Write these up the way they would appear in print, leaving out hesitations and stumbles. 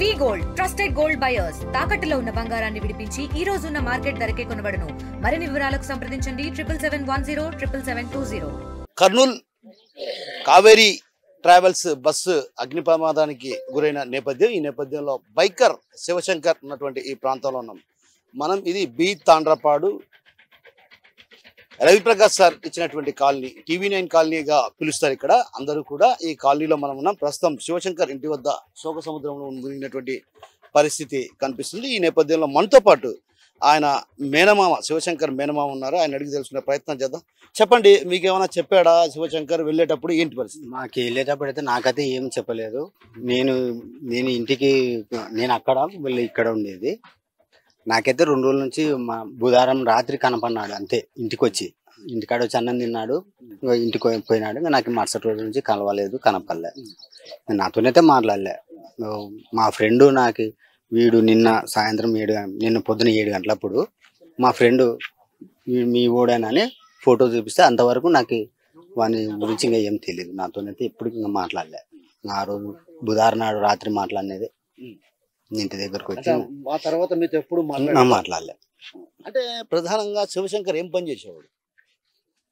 వి gold trusted gold buyers తాకట్టులో ఉన్న బంగారాన్ని విడిపించి ఈ రోజు ఉన్న మార్కెట్ ధరకే కొనబడును. మరిన్ని వివరాలకు సంప్రదించండి 7710 కర్నూలు కావేరీ ట్రావెల్స్ బస్సు అగ్ని ప్రమాదానికి గురైన నేపథ్యం. ఈ నేపథ్యంలో బైకర్ శివశంకర్ ఉన్నటువంటి ఈ ప్రాంతంలో ఉన్నాం మనం. ఇది బి తాండ్రపాడు రవిప్రకాష్ సార్ ఇచ్చినటువంటి కాలనీ, TV9 కాలనీగా పిలుస్తారు ఇక్కడ. అందరూ కూడా ఈ కాలనీలో మనం ఉన్నాం. ప్రస్తుతం శివశంకర్ ఇంటి వద్ద శోక సముద్రంలో మునిగినటువంటి పరిస్థితి కనిపిస్తుంది. ఈ నేపథ్యంలో మనతో పాటు ఆయన మేనమామ, శివశంకర్ మేనమామ ఉన్నారు. ఆయన అడిగి తెలుసుకునే ప్రయత్నం చేద్దాం. చెప్పండి, మీకేమైనా చెప్పాడా శివశంకర్ వెళ్ళేటప్పుడు? ఏంటి పరిస్థితి? మాకు వెళ్ళేటప్పుడు అయితే నాకైతే ఏం చెప్పలేదు. నేను ఇంటికి అక్కడ వీళ్ళు ఇక్కడ ఉండేది. నాకైతే 2 రోజుల నుంచి బుధవారం రాత్రి కనపడినాడు అంతే. ఇంటికాడ వచ్చి అన్నం తిన్నాడు, ఇంటికి పోయినాడు. నాకు మరుసటి రోజు నుంచి కలవలేదు, కనపడలే. నాతోనైతే మాట్లాడలే. మా ఫ్రెండ్ నాకు వీడు నిన్న పొద్దున 7 గంటలప్పుడు మా ఫ్రెండ్ మీ ఓడేనని ఫోటో చూపిస్తే అంతవరకు నాకు వాని గురించి ఇంకా ఏం తెలియదు. నాతోనైతే ఎప్పుడు ఇంకా మాట్లాడలే. ఆ రోజు బుధవారం నాడు రాత్రి మాట్లాడినది. ఇంటి దగ్గరకు వచ్చి ఆ తర్వాత మీతో ఎప్పుడు మాట్లాడలే. అంటే ప్రధానంగా శివశంకర్ ఏం పని చేసేవాడు?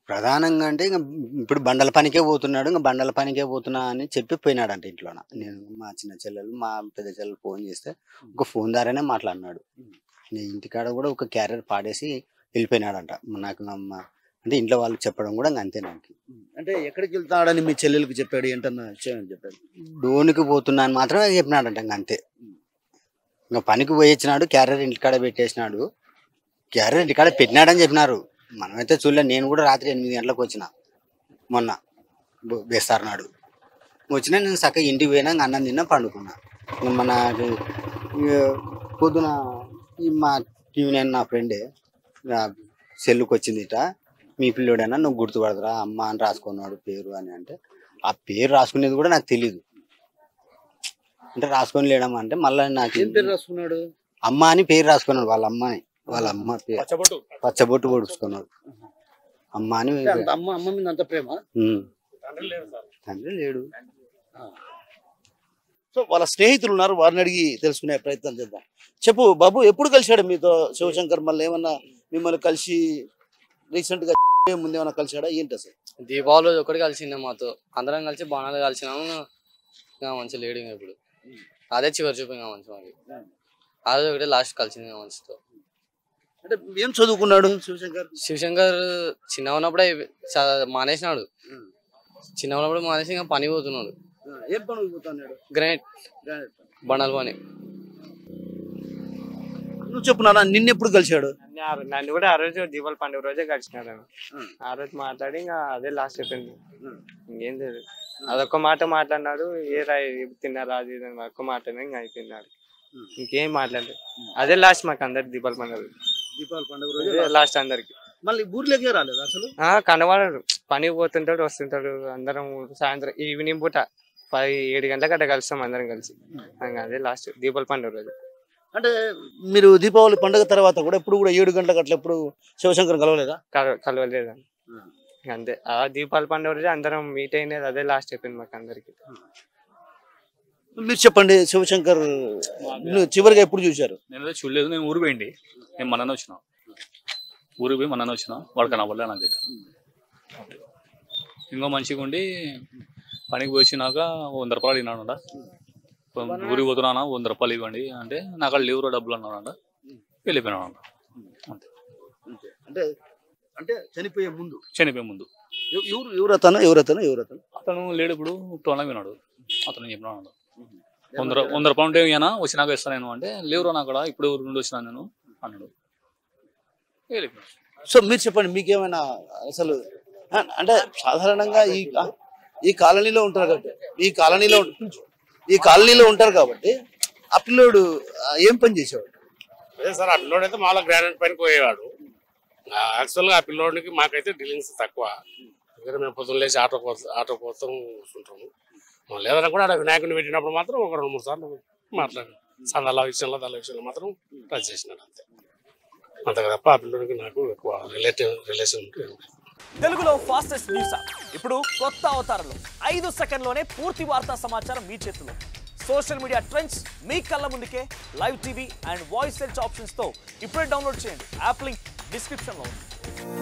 ప్రధానంగా అంటే ఇంకా ఇప్పుడు బండల పనికే పోతున్నాడు. ఇంకా బండల పనికే పోతున్నా అని చెప్పి పోయినాడంట ఇంట్లోన. నేను మా చిన్న చెల్లెలు మా పెద్ద చెల్లెలు ఫోన్ చేస్తే ఒక ఫోన్ ద్వారానే మాట్లాడినాడు. ఇంటికాడ కూడా ఒక క్యారియర్ పాడేసి వెళ్ళిపోయినాడంట. నాకు అంటే ఇంట్లో వాళ్ళు చెప్పడం కూడా అంతే. నాకు అంటే ఎక్కడికి వెళ్తాడని మీ చెల్లెలకు చెప్పాడు? ఏంటన్నా చెప్పాడు? డోనికి పోతున్నా అని మాత్రమే చెప్పినాడంట. ఇంకా అంతే. ఇంకా పనికి పోయి వచ్చినాడు, క్యారియర్ ఇంటికాడ పెట్టేసినాడు. క్యారియర్ ఇంటికాడ పెట్టినాడని చెప్పినారు. మనమైతే చూడలేదు. నేను కూడా రాత్రి 8 గంటలకు వచ్చిన మొన్న బేస్తారు నాడు వచ్చినా. నేను చక్కగా ఇంటికి పోయినా, అన్నం తిన్నా, పండుకున్నా. మన పొద్దున మా TV9 నా ఫ్రెండే సెల్లుకి వచ్చింది ఇట, మీ పిల్లోడైనా నువ్వు గుర్తుపడదురా అమ్మ అని రాసుకున్నాడు పేరు అని. అంటే ఆ పేరు రాసుకునేది కూడా నాకు తెలీదు. అంటే రాసుకొని లేడమ్మా అంటే మళ్ళీ నాకు రాసుకున్నాడు అమ్మ అని పేరు రాసుకున్నాడు. వాళ్ళ అమ్మ పేరు పచ్చబొట్టు పొడుచుకున్నాడు. అమ్మ అని. అమ్మ మీద అంత ప్రేమ? తండ్రి లేడు. సో వాళ్ళ స్నేహితులు ఉన్నారు, వారిని అడిగి తెలుసుకునే ప్రయత్నం చేద్దాం. చెప్పు బాబు, ఎప్పుడు కలిశాడు మీతో శివశంకర్? మళ్ళీ ఏమన్నా మిమ్మల్ని కలిసి రీసెంట్ గా ముందేమన్నా కలిశాడా ఏంటి అసలు? దీపావళి ఒకటి కలిసిండే మాతో. అందరం కలిసి బాణాలు కలిసినాము. మంచి లేడు ఇప్పుడు. అదే చివరి చూపు మంచి మాకు. అదే ఒకటే లాస్ట్ కలిసింది మంచితో. అంటే ఏం చదువుకున్నాడు శివశంకర్? శివశంకర్ చిన్న ఉన్నప్పుడే మానేసినాడు. చిన్న ఉన్నప్పుడు మానేసి ఇంకా పని పోతున్నాడు. ఏం పని పోతున్నాడు? గ్రానైట్ బండల పని. నువ్వు చెప్పున్నా, నిన్నెప్పుడు కలిశాడు? నన్ను కూడా ఆ రోజు దీపావళి పండుగ రోజే కలిసినాడు. ఆ రోజు మాట్లాడి ఇంకా అదే లాస్ట్ అయిపోయింది. ఇంకేం తెలియదు. అదొక్క మాట మాట్లాడినాడు. తిన్నారా అది ఒక్క మాట ఇంకా అయిపోయినాడు. ఇంకేం మాట్లాడలేదు. అదే లాస్ట్ మాకు అందరికి దీపావళి పండుగ. దీపావళి పండుగ రోజు లాస్ట్ అందరికి. మళ్ళీ ఊర్లోకే రాలేదు అసలు? కనబడాడు. పనికి పోతుంటాడు, వస్తుంటాడు. అందరం సాయంత్రం ఈవినింగ్ పూట 7 గంటలకు అట్లా కలుస్తాం అందరం కలిసి. అదే లాస్ట్ దీపావళి పండుగ రోజు. అంటే మీరు దీపావళి పండుగ తర్వాత కూడా ఎప్పుడు కూడా 7 గంటలకు అట్లా ఎప్పుడు శివశంకర్ కలవలేదా? కలవలేదు అంతే. ఆ దీపావళి పండుగ రోజు అందరం మీట్ అయినది. అదే లాస్ట్ అయిపోయింది మాకు అందరికి. మీరు చెప్పండి, శివశంకర్ చివరిగా ఎప్పుడు చూశారు? నేను చూడలేదు. నేను ఊరు పోయింది. నేను మననే వచ్చిన, ఊరికి పోయి మననే వచ్చిన. వాడు కనబడలే నాకైతే. ఇంకో మంచిగా ఉండి పనికి పోయి వచ్చినాక 100 రూపాయలు ఇన్నాడు. ఊరికి పోతున్నానా 100 రూపాయలు ఇవ్వండి అంటే నాకు అక్కడ లేవురా డబ్బులు అన్నాడు. వెళ్ళిపోయినాడు. అంతే. అంటే చనిపోయే ముందు అతను లేడు. ఇప్పుడు టోన్లో విన్నాడు. అతను చెప్పినాడు 100 రూపాయలు ఉంటే ఈయన వచ్చినాక ఇస్తాను నేను అంటే లేవురా నాకు అక్కడ ఇప్పుడు ఊరి నుండి వచ్చినాను నేను అన్నాడు. వెళ్ళిపోయాడు. సో మీరు చెప్పండి, మీకేమైనా అసలు అంటే సాధారణంగా ఈ కాలనీలో ఉంటారు కాబట్టి ఈ కాలనీలో ఉంటారు కాబట్టి ఆ పిల్లోడు ఏం పని చేసేవాడు? అదే సార్, ఆ పిల్లోడు అయితే మామూలుగా గ్రానైట్ పనికి పోయేవాడు. యాక్చువల్గా ఆ పిల్లోడికి మాకైతే డీలింగ్స్ తక్కువ. ఎందుకంటే మేము పొద్దున్న లేచి ఆటో కోసం చూస్తుంటాము. లేదన్నా కూడా అక్కడ వినాయకుడిని పెట్టినప్పుడు మాత్రం ఒక 2-3 సార్లు మాట్లాడాడు. సందల విషయంలో మాత్రం టచ్ చేసినాడు అంతే. అంతగా తప్ప ఆ పిల్లోడికి నాకు ఎక్కువ రిలేషన్ ఉంటుంది. తెలుగులో ఫాస్టెస్ట్ న్యూస్ ఇప్పుడు కొత్త అవతారంలో 5 సెకండ్లోనే పూర్తి వార్తా సమాచారం మీ చేతిలో. సోషల్ మీడియా ట్రెండ్స్ మీ కళ్ళ ముందుకే live TV and voice search options తో ఇప్పుడే డౌన్లోడ్ చేయండి. యాప్ లింక్ డిస్క్రిప్షన్ లో ఉంది.